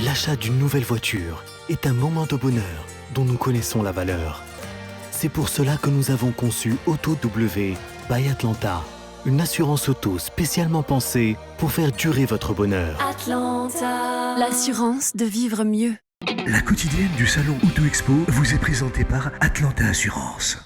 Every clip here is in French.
L'achat d'une nouvelle voiture est un moment de bonheur dont nous connaissons la valeur. C'est pour cela que nous avons conçu Auto W by Atlanta, une assurance auto spécialement pensée pour faire durer votre bonheur. Atlanta, l'assurance de vivre mieux. La quotidienne du salon Auto Expo vous est présentée par Atlanta Assurance.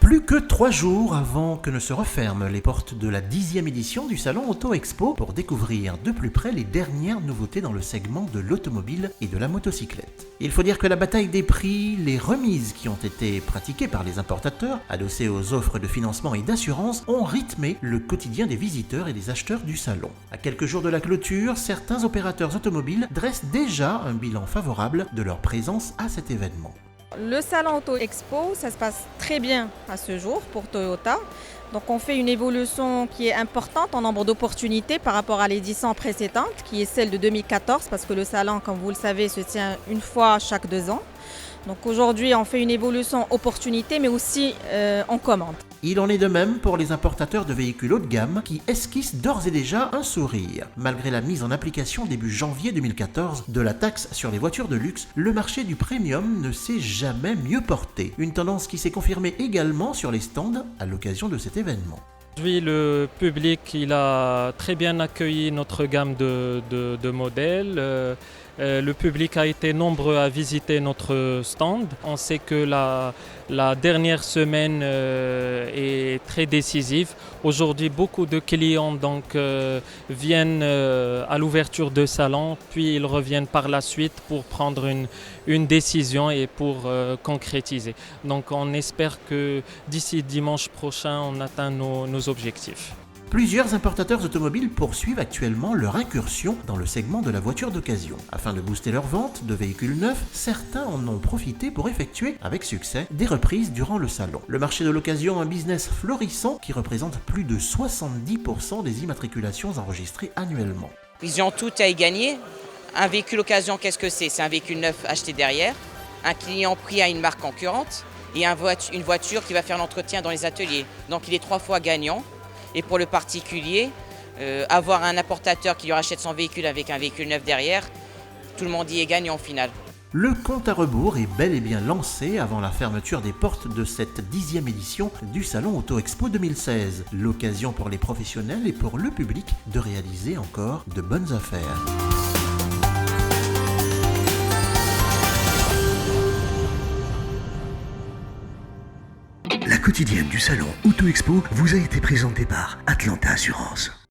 Plus que 3 jours avant que ne se referment les portes de la 10e édition du Salon Auto Expo pour découvrir de plus près les dernières nouveautés dans le segment de l'automobile et de la motocyclette. Il faut dire que la bataille des prix, les remises qui ont été pratiquées par les importateurs, adossées aux offres de financement et d'assurance, ont rythmé le quotidien des visiteurs et des acheteurs du salon. À quelques jours de la clôture, certains opérateurs automobiles dressent déjà un bilan favorable de leur présence à cet événement. Le salon Auto Expo, ça se passe très bien à ce jour pour Toyota. Donc on fait une évolution qui est importante en nombre d'opportunités par rapport à l'édition précédente, qui est celle de 2014, parce que le salon, comme vous le savez, se tient une fois chaque 2 ans. Donc aujourd'hui, on fait une évolution opportunité, mais aussi en commande. Il en est de même pour les importateurs de véhicules haut de gamme qui esquissent d'ores et déjà un sourire. Malgré la mise en application début janvier 2014 de la taxe sur les voitures de luxe, le marché du premium ne s'est jamais mieux porté. Une tendance qui s'est confirmée également sur les stands à l'occasion de cet événement. Aujourd'hui, le public il a très bien accueilli notre gamme de modèles. Le public a été nombreux à visiter notre stand. On sait que la dernière semaine est très décisive. Aujourd'hui, beaucoup de clients viennent à l'ouverture de salon, puis ils reviennent par la suite pour prendre une décision et pour concrétiser. Donc on espère que d'ici dimanche prochain, on atteint nos objectifs. Plusieurs importateurs automobiles poursuivent actuellement leur incursion dans le segment de la voiture d'occasion. Afin de booster leur vente de véhicules neufs, certains en ont profité pour effectuer, avec succès, des reprises durant le salon. Le marché de l'occasion, un business florissant qui représente plus de 70% des immatriculations enregistrées annuellement. Ils ont tout à y gagner. Un véhicule occasion, qu'est-ce que c'est ? C'est un véhicule neuf acheté derrière, un client pris à une marque concurrente et une voiture qui va faire l'entretien dans les ateliers. Donc il est 3 fois gagnant. Et pour le particulier, avoir un importateur qui lui rachète son véhicule avec un véhicule neuf derrière, tout le monde y est gagnant au final. Le compte à rebours est bel et bien lancé avant la fermeture des portes de cette 10e édition du Salon Auto Expo 2016. L'occasion pour les professionnels et pour le public de réaliser encore de bonnes affaires. La quotidienne du salon Auto Expo vous a été présentée par Atlanta Assurance.